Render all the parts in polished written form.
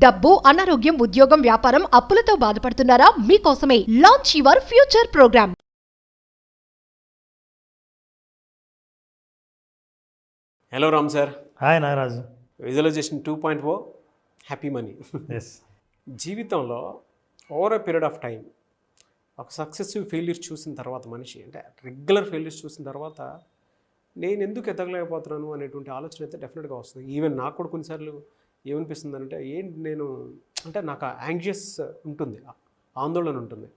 డబ్బు, అనారోగ్యం, ఉద్యోగం, వ్యాపారం, అప్పులతో బాధపడుతున్నారా? మీకోసమే launch your future program. Hello Ram sir. Hi Nagaraju. Visualization 2.0 happy money. Yes. జీవితంలో over a period of time ఒక సక్సెసివ్ ఫెయిల్యూర్స్ చూసిన తర్వాత మనిషి అంటే రెగ్యులర్ ఫెయిల్యూర్స్ చూసిన తర్వాత నేను ఎందుకు ఎదగలేకపోతున్నాను అనేటువంటి ఆలోచన అయితే డెఫినెట్గా వస్తుంది. ఈవెన్ నాకు కూడా కొన్నిసార్లు ఏమనిపిస్తుంది అంటే ఏంటి నేను అంటే నాకు యాంగ్జియస్ ఉంటుంది, ఆందోళన ఉంటుంది,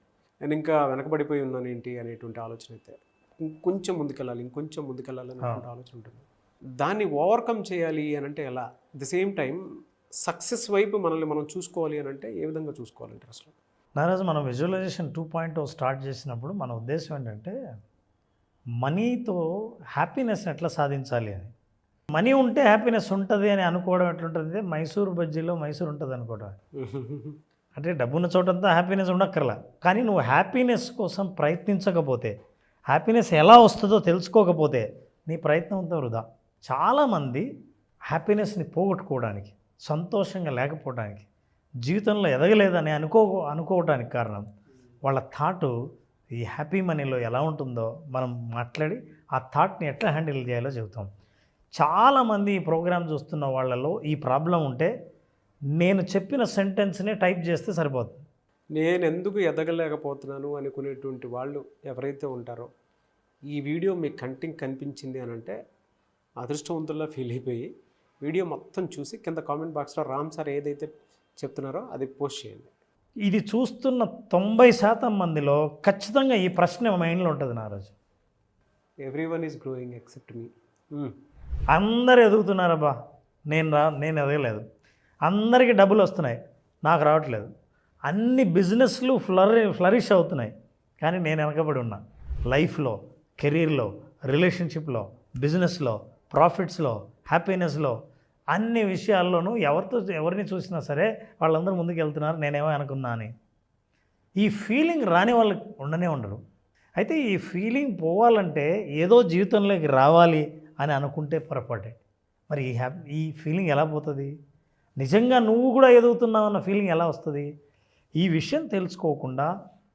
నేను ఇంకా వెనకబడిపోయి ఉన్నాను ఏంటి అనేటువంటి ఆలోచన అయితే ఇంకొంచెం ముందుకెళ్ళాలి అనేటువంటి ఆలోచన ఉంటుంది. దాన్ని ఓవర్కమ్ చేయాలి అని అంటే ఎలా, ది సేమ్ టైం సక్సెస్ వైపు మనల్ని మనం చూసుకోవాలి అని అంటే ఏ విధంగా చూసుకోవాలంటే అసలు నాగరాజు, మనం విజువలైజేషన్ 2.0 స్టార్ట్ చేసినప్పుడు మన ఉద్దేశం ఏంటంటే మనీతో హ్యాపీనెస్ని ఎట్లా సాధించాలి అని. మనీ ఉంటే హ్యాపీనెస్ ఉంటుంది అని అనుకోవడం ఎట్లుంటుంది, మైసూర్ బజ్జీలో మైసూర్ ఉంటుంది అనుకోవడం. అంటే డబ్బున్న చోటంతా హ్యాపీనెస్ ఉండక్కర్లా, కానీ నువ్వు హ్యాపీనెస్ కోసం ప్రయత్నించకపోతే, హ్యాపీనెస్ ఎలా వస్తుందో తెలుసుకోకపోతే నీ ప్రయత్నం అంతా వృధా. చాలామంది హ్యాపీనెస్ని పోగొట్టుకోవడానికి, సంతోషంగా లేకపోవడానికి, జీవితంలో ఎదగలేదని అనుకోవడానికి కారణం వాళ్ళ థాటు ఈ హ్యాపీ మనీలో ఎలా ఉంటుందో మనం మాట్లాడి ఆ థాట్ని ఎట్లా హ్యాండిల్ చేయాలో చెబుతాం. చాలామంది ఈ ప్రోగ్రామ్ చూస్తున్న వాళ్ళలో ఈ ప్రాబ్లం ఉంటే నేను చెప్పిన సెంటెన్స్ని టైప్ చేస్తే సరిపోతుంది. నేను ఎందుకు ఎదగలేకపోతున్నాను అనుకునేటువంటి వాళ్ళు ఎవరైతే ఉంటారో ఈ వీడియో మీ కంటికి కనిపించింది అని అంటే అదృష్టవంతుల్లా ఫీల్ అయిపోయి వీడియో మొత్తం చూసి కింద కామెంట్ బాక్స్లో రామ్ సార్ ఏదైతే చెప్తున్నారో అది పోస్ట్ చేయండి. ఇది చూస్తున్న 90% మందిలో ఖచ్చితంగా ఈ ప్రశ్న మైండ్లో ఉంటుంది నారాజు. ఎవ్రీవన్ ఈజ్ గ్రోయింగ్ ఎక్సెప్ట్ మీ. అందరు ఎదుగుతున్నారబ్బా, నేను ఎదగలేదు. అందరికీ డబ్బులు వస్తున్నాయి, నాకు రావట్లేదు. అన్ని బిజినెస్లు ఫ్లరిష్ అవుతున్నాయి, కానీ నేను వెనకబడి ఉన్నా. లైఫ్లో, కెరీర్లో, రిలేషన్షిప్లో, బిజినెస్లో, ప్రాఫిట్స్లో, హ్యాపీనెస్లో, అన్ని విషయాల్లోనూ ఎవరిని చూసినా సరే వాళ్ళందరూ ముందుకు వెళ్తున్నారు, నేనేమో అనుకున్నా అని. ఈ ఫీలింగ్ రాని వాళ్ళు ఉండనే ఉండరు. అయితే ఈ ఫీలింగ్ పోవాలంటే ఏదో జీవితంలోకి రావాలి అని అనుకుంటే పొరపాటే. మరి ఈ ఫీలింగ్ ఎలా పోతుంది? నిజంగా నువ్వు కూడా ఎదుగుతున్నావు అన్న ఫీలింగ్ ఎలా వస్తుంది? ఈ విషయం తెలుసుకోకుండా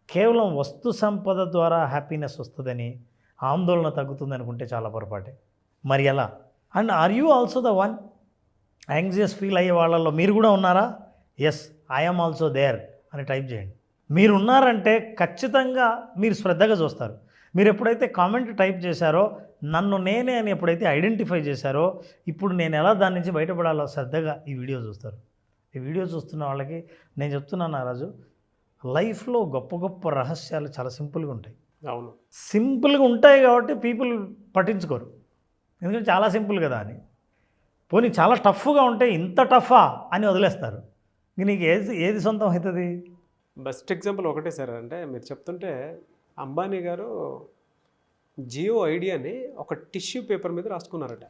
కేవలం వస్తు సంపద ద్వారా హ్యాపీనెస్ వస్తుందని, ఆందోళన తగ్గుతుంది అనుకుంటే చాలా పొరపాటే. మరి ఎలా? And are you also the one? Anxious feel అయ్యే వాళ్ళల్లో మీరు కూడా ఉన్నారా? ఎస్, ఐఎమ్ ఆల్సో దేర్ అని టైప్ చేయండి. మీరు ఉన్నారంటే ఖచ్చితంగా మీరు శ్రద్ధగా చూస్తారు. మీరు ఎప్పుడైతే కామెంట్ టైప్ చేశారో, నన్ను నేనే అని ఎప్పుడైతే ఐడెంటిఫై చేశారో, ఇప్పుడు నేను ఎలా దాని నుంచి బయటపడాలో శ్రద్ధగా ఈ వీడియో చూస్తారు. ఈ వీడియో చూస్తున్న వాళ్ళకి నేను చెప్తున్నాను నారాజు, లైఫ్లో గొప్ప గొప్ప రహస్యాలు చాలా సింపుల్గా ఉంటాయి. అవును, సింపుల్గా ఉంటాయి కాబట్టి పీపుల్ పట్టించుకోరు, ఎందుకంటే చాలా సింపుల్ కదా అని. పోనీ చాలా టఫ్గా ఉంటే ఇంత టఫా అని వదిలేస్తారు. నీకు ఏది సొంతం అవుతుంది? బెస్ట్ ఎగ్జాంపుల్ ఒకటే సార్. అంటే మీరు చెప్తుంటే అంబానీ గారు జియో ఐడియాని ఒక టిష్యూ పేపర్ మీద రాసుకున్నారట.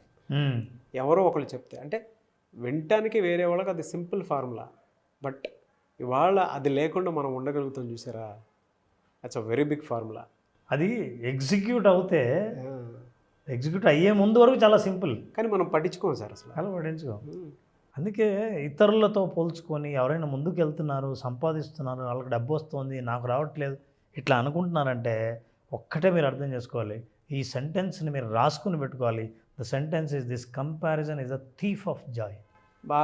ఎవరో ఒకళ్ళు చెప్తే, అంటే వినటానికి వేరే వాళ్ళకి అది సింపుల్ ఫార్ములా, బట్ ఇవాళ అది లేకుండా మనం ఉండగలుగుతాం చూసారా, that's a very big formula. అది ఎగ్జిక్యూట్ అయ్యే ముందు వరకు చాలా సింపుల్, కానీ మనం పట్టించుకోం సార్, అసలు అలా పట్టించుకోం. అందుకే ఇతరులతో పోల్చుకొని ఎవరైనా ముందుకు వెళ్తున్నారు, సంపాదిస్తున్నారు, వాళ్ళకి డబ్బు వస్తుంది, నాకు రావట్లేదు, ఇట్లా అనుకుంటున్నారంటే ఒక్కటే మీరు అర్థం చేసుకోవాలి, ఈ సెంటెన్స్ని మీరు రాసుకుని పెట్టుకోవాలి. The sentence is this: comparison is a thief of Joy. బా,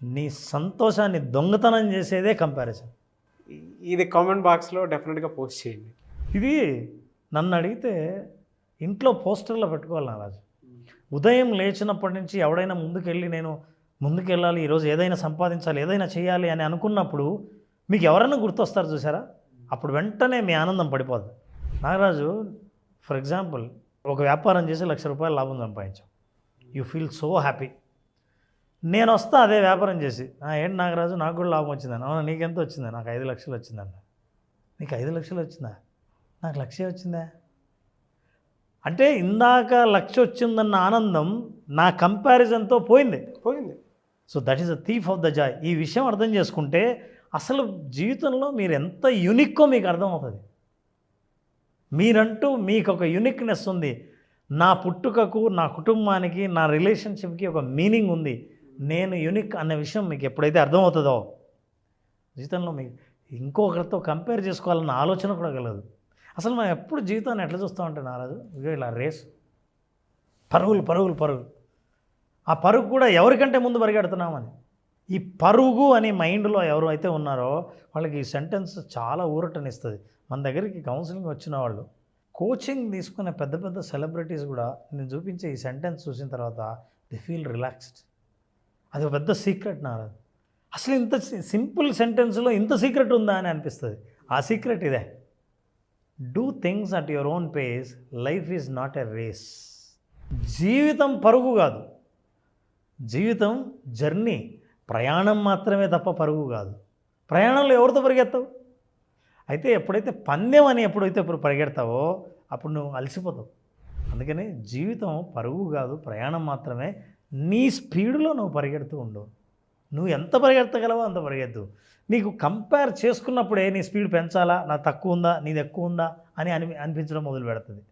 నీ సంతోషాన్ని దొంగతనం చేసేదే కంపారిజన్. ఇది కామెంట్ బాక్స్లో డెఫినెట్గా పోస్ట్ చేయండి. ఇది నన్ను అడిగితే ఇంట్లో పోస్టర్లో పెట్టుకోవాలి నారాజు. ఉదయం లేచినప్పటి నుంచి ఎవడైనా నేను ముందుకెళ్ళాలి, ఈరోజు ఏదైనా సంపాదించాలి, ఏదైనా చేయాలి అని అనుకున్నప్పుడు మీకు ఎవరైనా గుర్తొస్తారు చూసారా, అప్పుడు వెంటనే మీ ఆనందం పడిపోదు. నాగరాజు, ఫర్ ఎగ్జాంపుల్, ఒక వ్యాపారం చేసి ₹1,00,000 లాభం సంపాదించాం, యూ ఫీల్ సో హ్యాపీ. నేను వస్తా అదే వ్యాపారం చేసి, ఏంటి నాగరాజు నాకు కూడా లాభం వచ్చిందని. అవునా, నీకెంత వచ్చిందా? నాకు 5,00,000 వచ్చిందన్న. నీకు 5,00,000 వచ్చిందా? నాకు 1,00,000 వచ్చిందా? అంటే ఇందాక 1,00,000 వచ్చిందన్న ఆనందం నా కంపారిజన్తో పోయింది. So that is the thief of the Joy. ఈ విషయం అర్థం చేసుకుంటే అసలు జీవితంలో మీరు ఎంత యూనిక్కో మీకు అర్థమవుతుంది. మీరంటూ మీకు ఒక యూనిక్నెస్ ఉంది. నా పుట్టుకకు, నా కుటుంబానికి, నా రిలేషన్షిప్కి ఒక మీనింగ్ ఉంది. నేను యూనిక్ అన్న విషయం మీకు ఎప్పుడైతే అర్థమవుతుందో జీవితంలో మీకు ఇంకొకరితో కంపేర్ చేసుకోవాలన్న ఆలోచన కూడా కలదు. అసలు మనం ఎప్పుడు జీవితాన్ని ఎట్లా చూస్తామంటే నారాజు, ఇగో ఇలా రేస్, పరుగులు పరుగులు పరుగులు. ఆ పరుగు కూడా ఎవరికంటే ముందు పరిగెడుతున్నామని. ఈ పరుగు అని మైండ్లో ఎవరు అయితే ఉన్నారో వాళ్ళకి ఈ సెంటెన్స్ చాలా ఊరటనిస్తుంది. మన దగ్గరికి కౌన్సిలింగ్ వచ్చిన వాళ్ళు, కోచింగ్ తీసుకునే పెద్ద పెద్ద సెలబ్రిటీస్ కూడా నేను చూపించే ఈ సెంటెన్స్ చూసిన తర్వాత దే ఫీల్ రిలాక్స్డ్. అది ఒక పెద్ద సీక్రెట్ నారాజు. అసలు ఇంత సింపుల్ సెంటెన్స్లో ఇంత సీక్రెట్ ఉందా అని అనిపిస్తుంది. ఆ సీక్రెట్ ఇదే, do things at your own pace, life is not a race. జీవితం పరుగు కాదు, జీవితం జర్నీ, ప్రయాణం మాత్రమే తప్ప పరుగు కాదు. ప్రయాణంలో ఎవరితో పరిగెత్తావు? అయితే ఎప్పుడైతే పందెం అని ఎప్పుడైతే పరిగెడతావో అప్పుడు నువ్వు అలసిపోతావు. అందుకని జీవితం పరుగు కాదు, ప్రయాణం మాత్రమే. నీ స్పీడ్లో నువ్వు పరిగెడుతూ ఉండు. నువ్వు ఎంత పరిగెత్తగలవో అంత పరిగెత్తు. నీకు కంపేర్ చేసుకున్నప్పుడే నీ స్పీడ్ పెంచాలా, నా తక్కువ ఉందా నీది ఎక్కువ ఉందా అని అనిపించడం మొదలు పెడుతుంది.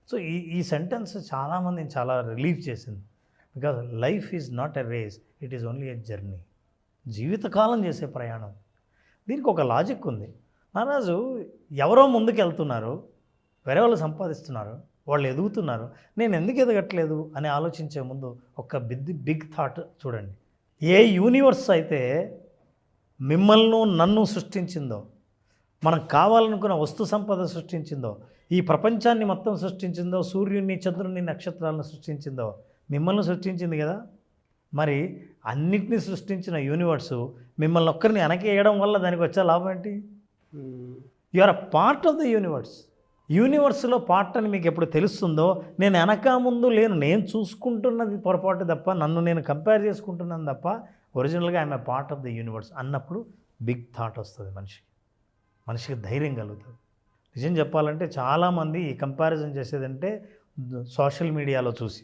సో ఈ సెంటెన్స్ చాలామందిని చాలా రిలీఫ్ చేసింది. Because life is not a race, it is only a journey. జీవితకాలం చేసే ప్రయాణం. దీనికి ఒక లాజిక్ ఉంది మహారాజు. ఎవరో ముందుకు వెళ్తున్నారు, వేరే వాళ్ళు సంపాదిస్తున్నారు, వాళ్ళు ఎదుగుతున్నారు, నేను ఎందుకు ఎదగట్లేదు అని ఆలోచించే ముందు ఒక బిగ్ థాట్ చూడండి. ఏ యూనివర్స్ అయితే మిమ్మల్ని నన్ను సృష్టించిందో, మనం కావాలనుకున్న వస్తు సంపద సృష్టించిందో, ఈ ప్రపంచాన్ని మొత్తం సృష్టించిందో, సూర్యుడిని చంద్రుడిని నక్షత్రాలను సృష్టించిందో మిమ్మల్ని సృష్టించింది కదా. మరి అన్నిటినీ సృష్టించిన యూనివర్సు మిమ్మల్ని ఒక్కరిని వెనకేయడం వల్ల దానికి వచ్చే లాభం ఏంటి? You are a part of the universe. యూనివర్స్లో పార్ట్ అని మీకు ఎప్పుడు తెలుస్తుందో, నేను వెనక ముందు లేను, నేను చూసుకుంటున్నది పొరపాటు తప్ప, నన్ను నేను కంపేర్ చేసుకుంటున్నాను తప్ప, ఒరిజినల్గా I'm a part of the universe అన్నప్పుడు బిగ్ థాట్ వస్తుంది మనిషికి ధైర్యం కలుగుతుంది. నిజం చెప్పాలంటే చాలామంది ఈ కంపారిజన్ చేసేదంటే సోషల్ మీడియాలో చూసి.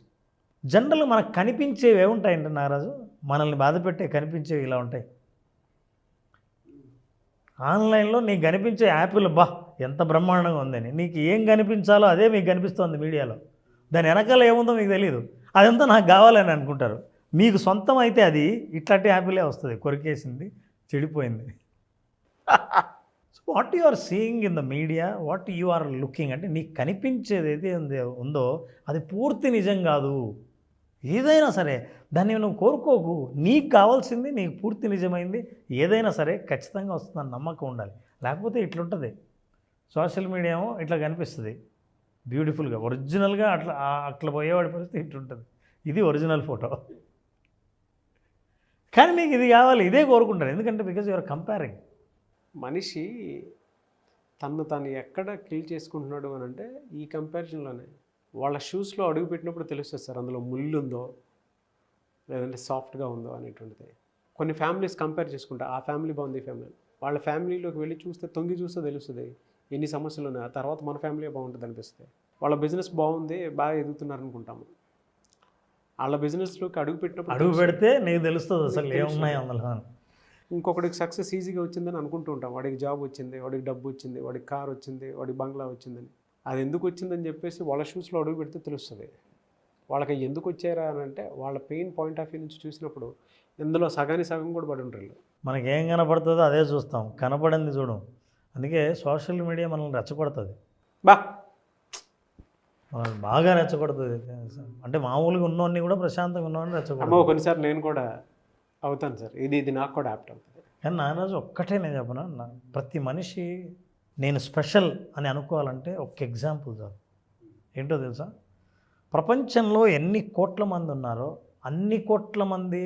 జనరల్ మనకు కనిపించేవి ఏముంటాయంటే నారాజు, మనల్ని బాధపెట్టే కనిపించేవి ఇలా ఉంటాయి. ఆన్లైన్లో నీకు కనిపించే యాపిల్ ఎంత బ్రహ్మాండంగా ఉందని, నీకు ఏం కనిపించాలో అదే మీకు కనిపిస్తుంది మీడియాలో. దాని వెనకాల ఏముందో మీకు తెలియదు, అదంతా నాకు కావాలని అనుకుంటారు. మీకు సొంతం అయితే అది ఇట్లాంటి యాపిలే వస్తుంది, కొరికేసింది, చెడిపోయింది. So what you are seeing in the media, what you are looking అంటే నీకు కనిపించేది ఏదైతే ఉందో అది పూర్తి నిజం కాదు. ఏదైనా సరే దాన్ని నువ్వు కోరుకోకు. నీకు కావాల్సింది నీకు పూర్తి నిజమైంది ఏదైనా సరే ఖచ్చితంగా వస్తుందని నమ్మకం ఉండాలి. లేకపోతే ఇట్లుంటుంది. సోషల్ మీడియా ఏమో ఇట్లా కనిపిస్తుంది బ్యూటిఫుల్గా, ఒరిజినల్గా అట్లా పోయేవాడి పరిస్థితి ఇట్లుంటుంది. ఇది ఒరిజినల్ ఫోటో, కానీ నీకు ఇది కావాలి, ఇదే కోరుకుంటారు. ఎందుకంటే బికాజ్ యూఆర్ కంపేరింగ్. మనిషి తను ఎక్కడ కిల్ చేసుకుంటున్నాడు అని అంటే ఈ కంపారిజన్లోనే. వాళ్ళ షూస్లో అడుగు పెట్టినప్పుడు తెలుస్తుంది సార్, అందులో ముళ్ళు ఉందో లేదంటే సాఫ్ట్గా ఉందో అనేటువంటిది. కొన్ని ఫ్యామిలీస్ కంపేర్ చేసుకుంటా, ఆ ఫ్యామిలీ బాగుంది, ఈ ఫ్యామిలీ, వాళ్ళ ఫ్యామిలీలోకి వెళ్ళి చూస్తే తొంగి చూస్తే తెలుస్తుంది ఎన్ని సమస్యలు ఉన్నాయి. ఆ తర్వాత మన ఫ్యామిలీ బాగుంటుంది అనిపిస్తుంది. వాళ్ళ బిజినెస్ బాగుంది, బాగా ఎదుగుతున్నారు అనుకుంటాము. వాళ్ళ బిజినెస్లోకి అడుగు పెడితే నీకు తెలుస్తుంది అసలు ఏమున్నాయి అందులో. ఇంకొకటికి సక్సెస్ ఈజీగా వచ్చిందని అనుకుంటూ ఉంటాం. వాడికి జాబ్ వచ్చింది, వాడికి డబ్బు వచ్చింది, వాడికి కార్ వచ్చింది, వాడికి బంగ్లా వచ్చిందని. అది ఎందుకు వచ్చిందని చెప్పేసి వాళ్ళ షూస్లో అడుగు పెడితే తెలుస్తుంది. వాళ్ళకి ఎందుకు వచ్చారా అని అంటే వాళ్ళ పెయిన్ పాయింట్ ఆఫ్ వ్యూ నుంచి చూసినప్పుడు ఇందులో సగానికి సగం కూడా పడి ఉంటారు. మనకి ఏం కనపడుతుందో అదే చూస్తాం, కనపడింది చూడం. అందుకే సోషల్ మీడియా మనల్ని రెచ్చగొడుతుంది, మనల్ని బాగా రెచ్చగొడుతుంది. అంటే మామూలుగా ఉన్నవాడిని కూడా ప్రశాంతంగా ఉన్నవాడిని రెచ్చగొడుతుంది. కొన్నిసార్లు నేను కూడా అవుతాను సార్, ఇది నాకు కూడా యాప్ట్ అవుతుంది. కానీ నారాజు ఒక్కటే నేను చెప్పను, ప్రతి మనిషి నేను స్పెషల్ అని అనుకోవాలంటే ఒక ఎగ్జాంపుల్ చాలు. ఏంటో తెలుసా? ప్రపంచంలో ఎన్ని కోట్ల మంది ఉన్నారో అన్ని కోట్ల మంది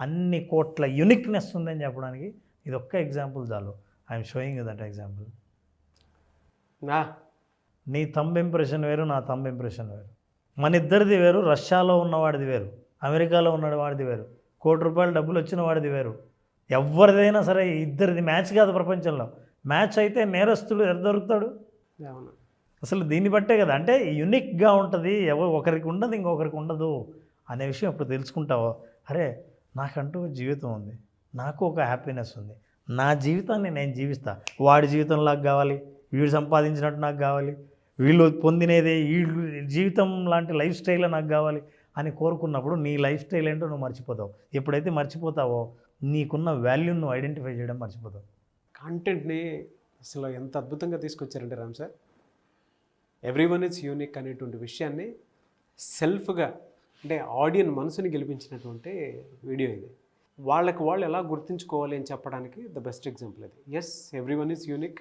అన్ని కోట్ల యూనిక్నెస్ ఉందని చెప్పడానికి ఇది ఒక్క ఎగ్జాంపుల్ చాలు. I'm showing you that example. నీ థంబ్ ఇంప్రెషన్ వేరు, నా థంబ్ ఇంప్రెషన్ వేరు, మన ఇద్దరిది వేరు, రష్యాలో ఉన్నవాడిది వేరు, అమెరికాలో ఉన్నవాడిది వేరు, ₹1,00,00,000 డబ్బులు వచ్చిన వాడిది వేరు. ఎవరిదైనా సరే ఇద్దరిది మ్యాచ్ కాదు. ప్రపంచంలో మ్యాచ్ అయితే నేరస్తుడు ఎక్కడ దొరుకుతాడు? అసలు దీన్ని బట్టే కదా. అంటే యూనిక్గా ఉంటుంది, ఒకరికి ఉండదు ఇంకొకరికి ఉండదు అనే విషయం ఎప్పుడు తెలుసుకుంటావో, అరే నాకంటూ జీవితం ఉంది, నాకు ఒక హ్యాపీనెస్ ఉంది, నా జీవితాన్ని నేను జీవిస్తా, వాడి జీవితం నాకు కావాలి, వీడు సంపాదించినట్టు నాకు కావాలి, వీళ్ళు పొందినేదే వీళ్ళు జీవితం లాంటి లైఫ్ స్టైల్ నాకు కావాలి అని కోరుకున్నప్పుడు నీ లైఫ్ స్టైల్ ఏంటో నువ్వు మర్చిపోతావు. ఎప్పుడైతే మర్చిపోతావో నీకున్న వాల్యూని నువ్వు ఐడెంటిఫై చేయడం మర్చిపోతావు. కాంటెంట్ని అసలు ఎంత అద్భుతంగా తీసుకొచ్చారంటే Ram sir, everyone is unique అనేటువంటి విషయాన్ని సెల్ఫ్గా అంటే ఆడియన్ మనసుని గెలిపించినటువంటి వీడియో ఇది. వాళ్ళకి వాళ్ళు ఎలా గుర్తుంచుకోవాలి అని చెప్పడానికి ద బెస్ట్ ఎగ్జాంపుల్ ఇది. Yes, everyone is unique,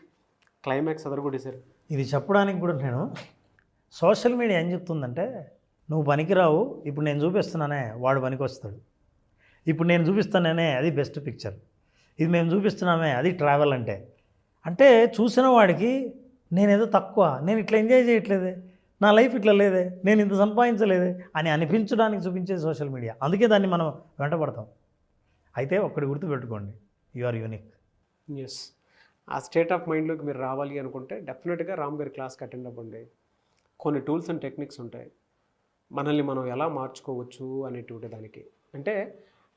climax అదరగొట్టేశారు. ఇది చెప్పడానికి కూడా నేను సోషల్ మీడియా ఏం చెప్తుందంటే, నువ్వు పనికిరావు, ఇప్పుడు నేను చూపిస్తున్నానే వాడు పనికి వస్తాడు, ఇప్పుడు నేను చూపిస్తానే అది బెస్ట్ పిక్చర్, ఇది మేము చూపిస్తున్నామే అది ట్రావెల్ అంటే చూసిన వాడికి నేనేదో తక్కువ, నేను ఇట్లా ఎంజాయ్ చేయట్లేదే, నా లైఫ్ ఇట్లా లేదే, నేను ఇంత సంపాదించలేదే అని అనిపించడానికి చూపించేది సోషల్ మీడియా. అందుకే దాన్ని మనం వెంటపడతాం. అయితే ఒక్కటి గుర్తుపెట్టుకోండి, యు ఆర్ యూనిక్. ఎస్, ఆ స్టేట్ ఆఫ్ మైండ్లోకి మీరు రావాలి అనుకుంటే డెఫినెట్గా రామ్ గారి క్లాస్కి అటెండ్ అవ్వండి. కొన్ని టూల్స్ అండ్ టెక్నిక్స్ ఉంటాయి, మనల్ని మనం ఎలా మార్చుకోవచ్చు అనేటువంటి దానికి. అంటే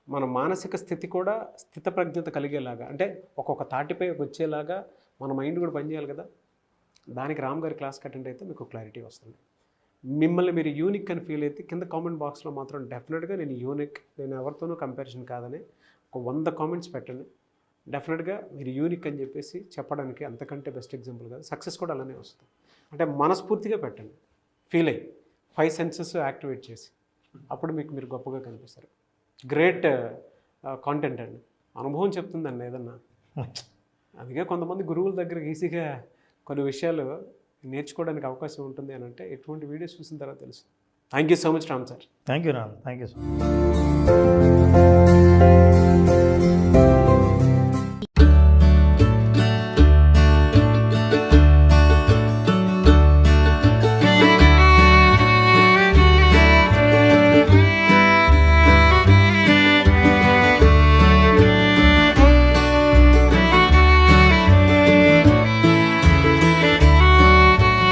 మన మానసిక స్థితి కూడా స్థితప్రజ్ఞత కలిగేలాగా, అంటే ఒక్కొక్క తాటిపై వచ్చేలాగా మన మైండ్ కూడా పనిచేయాలి కదా. దానికి రామ్ గారి క్లాస్కి అటెండ్ అయితే మీకు క్లారిటీ వస్తుంది. మిమ్మల్ని మీరు యూనిక్ అని ఫీల్ అయితే కింద కామెంట్ బాక్స్లో మాత్రం డెఫినెట్గా నేను యూనిక్, నేను ఎవరితోనూ కంపారిజన్ కాదని ఒక 100 కామెంట్స్ పెట్టండి. డెఫినెట్గా మీరు యూనిక్ అని చెప్పేసి చెప్పడానికి అంతకంటే బెస్ట్ ఎగ్జాంపుల్ కాదు. సక్సెస్ కూడా అలానే వస్తుంది. అంటే మనస్ఫూర్తిగా పెట్టండి, ఫీల్ అయ్యి 5 సెన్సెస్ యాక్టివేట్ చేసి, అప్పుడు మీకు మీరు గొప్పగా కనిపిస్తారు. గ్రేట్ కాంటెంట్ అండి, అనుభవం చెప్తుందండి ఏదన్నా. అందుకే కొంతమంది గురువుల దగ్గర ఈజీగా కొన్ని విషయాలు నేర్చుకోవడానికి అవకాశం ఉంటుంది అని అంటే ఎటువంటి వీడియోస్ చూసిన తర్వాత తెలుసు. Thank you so much Ram sir. Thank you Ram, thank you so much.